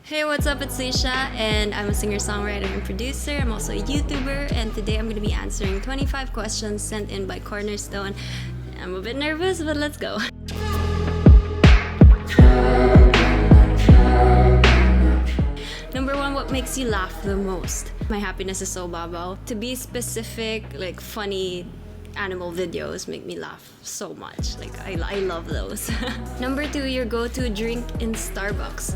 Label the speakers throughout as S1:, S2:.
S1: Hey, what's up? It's Lesha, and I'm a singer-songwriter and producer. I'm also a YouTuber, and today I'm going to be answering 25 questions sent in by Cornerstone. I'm a bit nervous, but let's go. Number 1, what makes you laugh the most? My happiness is so babaw. To be specific, like funny animal videos make me laugh so much. Like, I love those. Number 2, your go-to drink in Starbucks.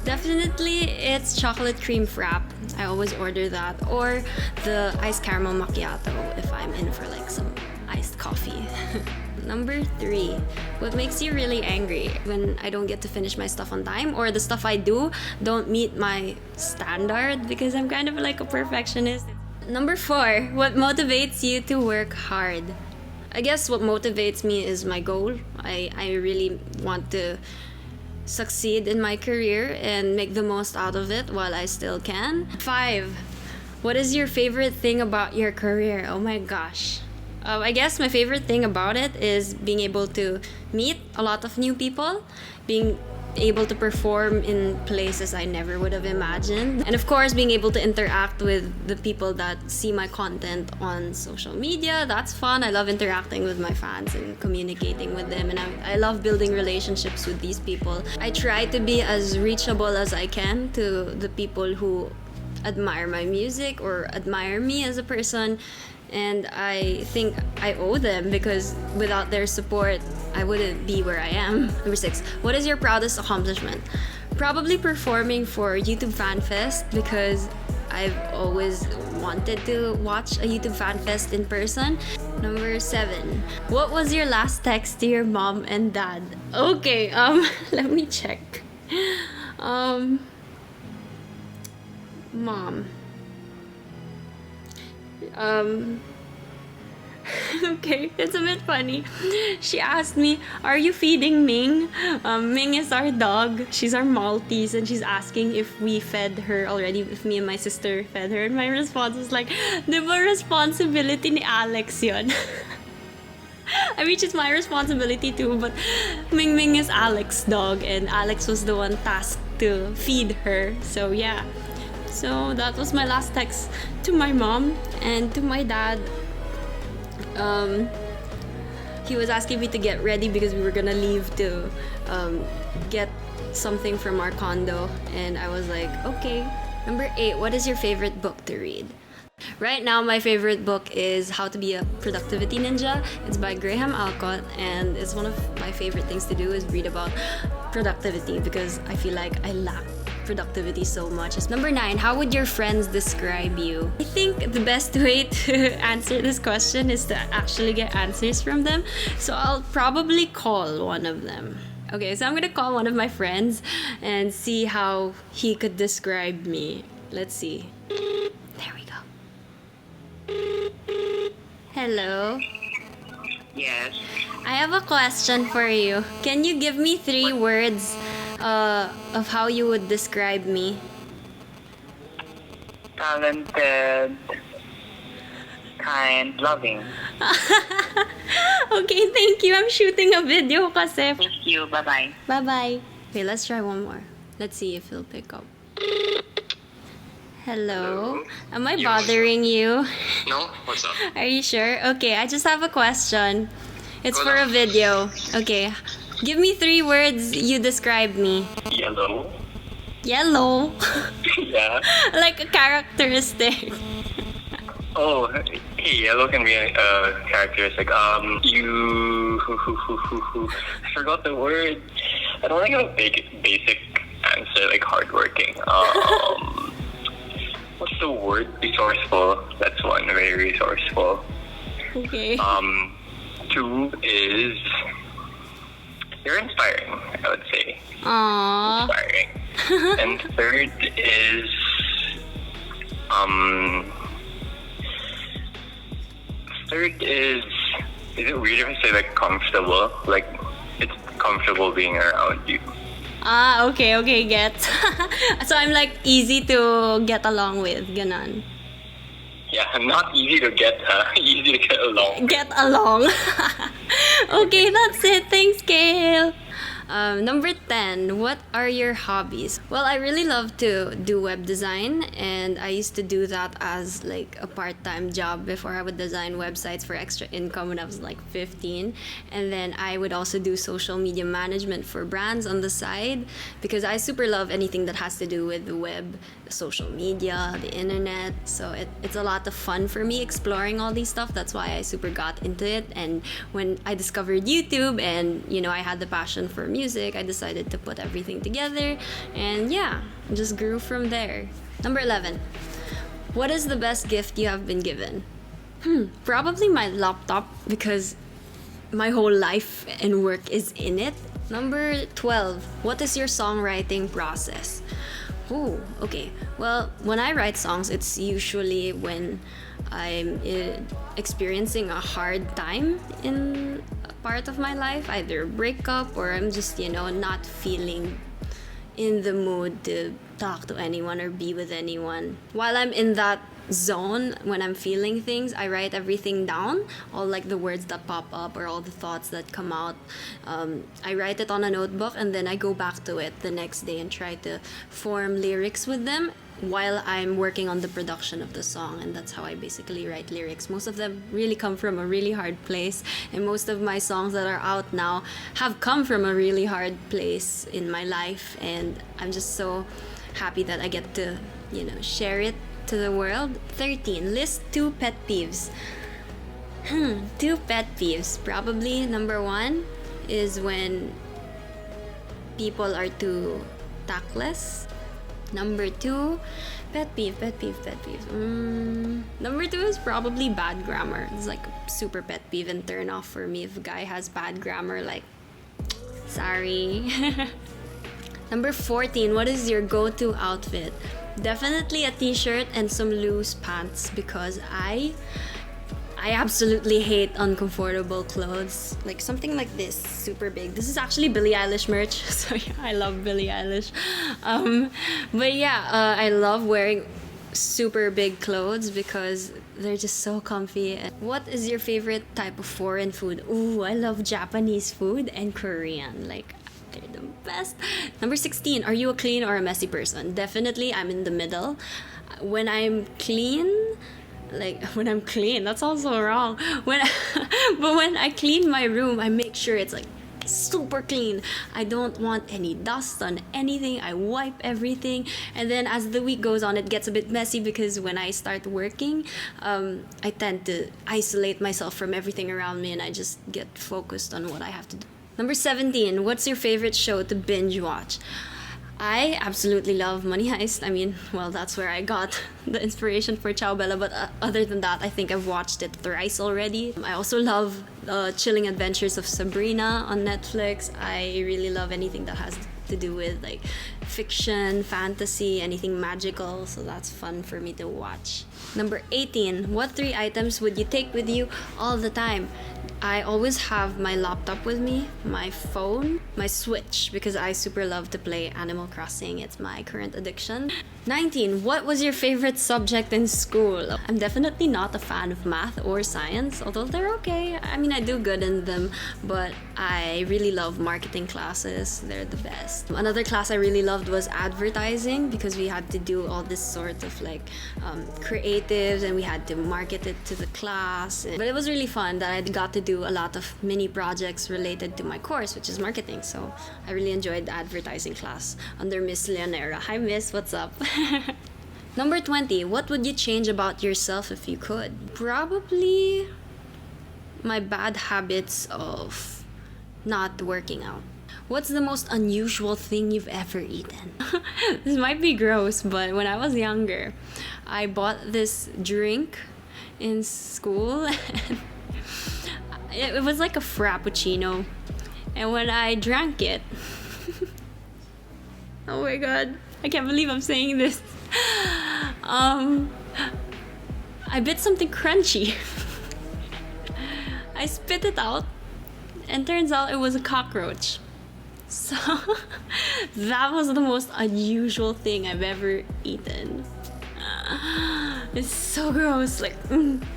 S1: Definitely, it's chocolate cream frap. I always order that. Or the iced caramel macchiato if I'm in for like some iced coffee. Number 3, what makes you really angry? When I don't get to finish my stuff on time, or the stuff I do don't meet my standard, because I'm kind of like a perfectionist. Number 4, what motivates you to work hard? I guess what motivates me is my goal. I really want to succeed in my career and make the most out of it while I still can. 5, what is your favorite thing about your career? Oh my gosh. I guess my favorite thing about it is being able to meet a lot of new people, being able to perform in places I never would have imagined, and of course being able to interact with the people that see my content on social media. That's fun. I love interacting with my fans and communicating with them, and I love building relationships with these people. I try to be as reachable as I can to the people who admire my music or admire me as a person, and I think I owe them, because without their support I wouldn't be where I am. Number 6, what is your proudest accomplishment? Probably performing for YouTube Fan Fest, because I've always wanted to watch a YouTube Fan Fest in person. Number 7, what was your last text to your mom and dad? Okay, let me check. Mom. Okay, it's a bit funny. She asked me, are you feeding Ming? Ming is our dog. She's our Maltese, and she's asking if we fed her already, if me and my sister fed her. And my response was like, di ba responsibility ni Alex yun? I mean, it's my responsibility too, but Ming Ming is Alex's dog, and Alex was the one tasked to feed her. So yeah. So that was my last text to my mom. And to my dad, he was asking me to get ready because we were gonna leave to get something from our condo, and I was like, okay. Number 8, what is your favorite book to read? Right now, my favorite book is How to Be a Productivity Ninja. It's by Graham Alcott, and it's one of my favorite things to do is read about productivity, because I feel like I lack productivity so much. Number 9, how would your friends describe you? I think the best way to answer this question is to actually get answers from them. So I'll probably call one of them. Okay, so I'm gonna call one of my friends and see how he could describe me. Let's see. There we go. Hello?
S2: Yes.
S1: I have a question for you. Can you give me 3 words of how you would describe me?
S2: Talented, kind, loving.
S1: Okay, thank you. I'm shooting a video kasi.
S2: Thank you. Bye-bye.
S1: Bye-bye. Okay, let's try one more. Let's see if he'll pick up. Hello? Am I bothering you?
S3: No? What's up?
S1: Are you sure? Okay, I just have a question. It's for a video. Okay. Give me 3 words you describe me.
S2: Yellow.
S1: Yellow?
S2: Yeah.
S1: Like a characteristic.
S2: Oh, hey, yellow can be a characteristic. You... I forgot the word. I don't think I have a basic answer, like hardworking. What's the word? Resourceful. That's one, very resourceful.
S1: Okay.
S2: 2 is... You're inspiring, I would say.
S1: Aww.
S2: Inspiring. And 3rd is... Third is it weird if I say like comfortable? Like, it's comfortable being around you.
S1: Ah, okay, get. So I'm like easy to get along with, ganon.
S2: Yeah, not easy to get, easy to get along.
S1: Get along. Okay, that's it. Thanks, Kale. Number 10, what are your hobbies? Well, I really love to do web design, and I used to do that as like a part-time job before. I would design websites for extra income when I was like 15. And then I would also do social media management for brands on the side, because I super love anything that has to do with the web, social media, the internet. So it's a lot of fun for me exploring all these stuff. That's why I super got into it. And when I discovered YouTube and, you know, I had the passion for music, I decided to put everything together, and yeah, just grew from there. Number 11, what is the best gift you have been given? Probably my laptop, because my whole life and work is in it. Number 12, what is your songwriting process? Ooh, okay. Well, when I write songs, it's usually when I'm experiencing a hard time in a part of my life, either a breakup or I'm just, you know, not feeling in the mood to talk to anyone or be with anyone. While I'm in that zone, when I'm feeling things, I write everything down, all like the words that pop up or all the thoughts that come out. I write it on a notebook, and then I go back to it the next day and try to form lyrics with them while I'm working on the production of the song. And that's how I basically write lyrics. Most of them really come from a really hard place, and most of my songs that are out now have come from a really hard place in my life, and I'm just so happy that I get to, you know, share it to the world. 13, list 2 pet peeves. 2 pet peeves. Probably number 1 is when people are too tactless. Number 2, pet peeve. Number 2 is probably bad grammar. It's like a super pet peeve and turn off for me if a guy has bad grammar. Like, sorry. Number 14, what is your go-to outfit? Definitely a t-shirt and some loose pants, because I absolutely hate uncomfortable clothes. Like something like this, super big. This is actually Billie Eilish merch, so yeah, I love Billie Eilish. But yeah, I love wearing super big clothes because they're just so comfy. What is your favorite type of foreign food? Ooh, I love Japanese food and Korean. Like, they're the best. Number 16, are you a clean or a messy person? Definitely, I'm in the middle. When I'm clean, that sounds so wrong. But when I clean my room, I make sure it's like super clean. I don't want any dust on anything. I wipe everything, and then as the week goes on, it gets a bit messy because when I start working, I tend to isolate myself from everything around me, and I just get focused on what I have to do. Number 17, what's your favorite show to binge watch? I absolutely love Money Heist. I mean, well, that's where I got the inspiration for Ciao, but other than that, I think I've watched it thrice already. I also love Chilling Adventures of Sabrina on Netflix. I really love anything that has to do with like fiction, fantasy, anything magical, so that's fun for me to watch. Number 18, what 3 items would you take with you all the time? I always have my laptop with me, my phone, my Switch, because I super love to play Animal Crossing. It's my current addiction. 19, what was your favorite subject in school? I'm definitely not a fan of math or science, although they're okay. I mean, I do good in them, but I really love marketing classes. They're the best. Another class I really loved was advertising, because we had to do all this sort of like creatives, and we had to market it to the class. But it was really fun that I got to do a lot of mini projects related to my course, which is marketing. So I really enjoyed the advertising class under Miss Leonera. Hi Miss, what's up? Number 20, what would you change about yourself if you could? Probably my bad habits of not working out. What's the most unusual thing you've ever eaten? This might be gross, but when I was younger, I bought this drink in school. It was like a frappuccino, and when I drank it, oh my god, I can't believe I'm saying this. I bit something crunchy. I spit it out, and turns out it was a cockroach. So that was the most unusual thing I've ever eaten. It's so gross, like.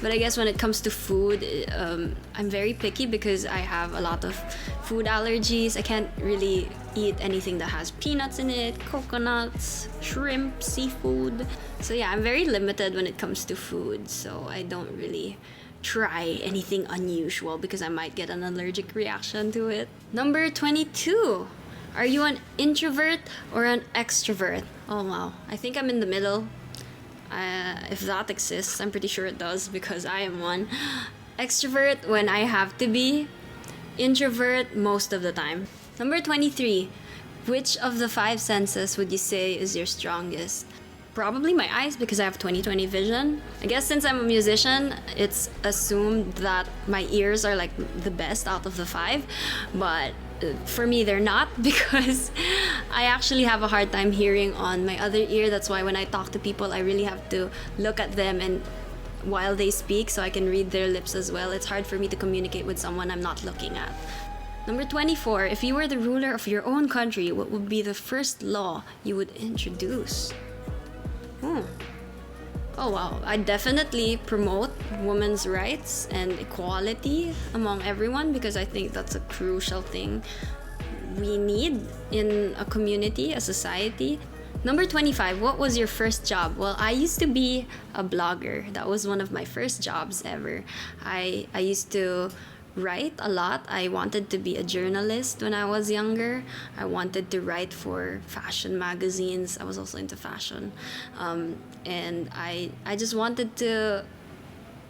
S1: But I guess when it comes to food, I'm very picky because I have a lot of food allergies. I can't really eat anything that has peanuts in it, coconuts, shrimp, seafood. So yeah, I'm very limited when it comes to food. So I don't really try anything unusual because I might get an allergic reaction to it. Number 22. Are you an introvert or an extrovert? Oh wow, I think I'm in the middle. If that exists, I'm pretty sure it does because I am one. Extrovert when I have to be. Introvert most of the time. Number 23. Which of the 5 senses would you say is your strongest? Probably my eyes because I have 20/20 vision. I guess since I'm a musician, it's assumed that my ears are like the best out of the 5, but for me they're not because I actually have a hard time hearing on my other ear. That's why when I talk to people, I really have to look at them and while they speak so I can read their lips as well. It's hard for me to communicate with someone I'm not looking at. Number 24. If you were the ruler of your own country, what would be the first law you would introduce? Oh wow, I definitely promote women's rights and equality among everyone because I think that's a crucial thing we need in a community, a society. Number 25, what was your first job? Well, I used to be a blogger. That was one of my first jobs ever. I used to write a lot. I wanted to be a journalist when I was younger. I wanted to write for fashion magazines. I was also into fashion. And I just wanted to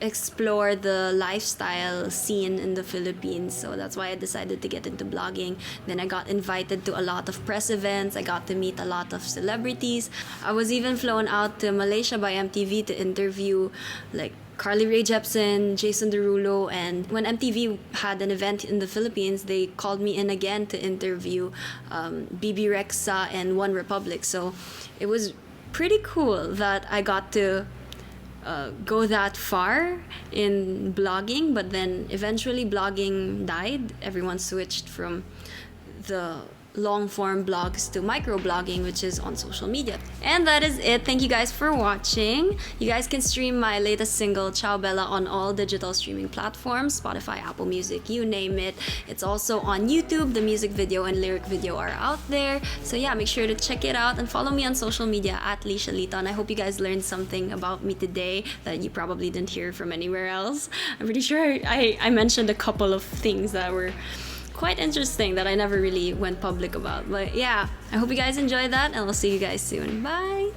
S1: explore the lifestyle scene in the Philippines. So that's why I decided to get into blogging. Then I got invited to a lot of press events. I got to meet a lot of celebrities. I was even flown out to Malaysia by MTV to interview like Carly Rae Jepsen, Jason Derulo, and when MTV had an event in the Philippines, they called me in again to interview BB Rexa and One Republic. So it was pretty cool that I got to go that far in blogging, but then eventually blogging died. Everyone switched from the long form blogs to microblogging, which is on social media. And that is it. Thank you guys for watching. You guys can stream my latest single Ciao Bella on all digital streaming platforms, Spotify, Apple Music, you name it. It's also on YouTube. The music video and lyric video are out there. So yeah, make sure to check it out and follow me on social media at Lesha Lito. And I hope you guys learned something about me today that you probably didn't hear from anywhere else. I'm pretty sure I mentioned a couple of things that were quite interesting that I never really went public about. But yeah, I hope you guys enjoyed that and I'll see you guys soon. Bye!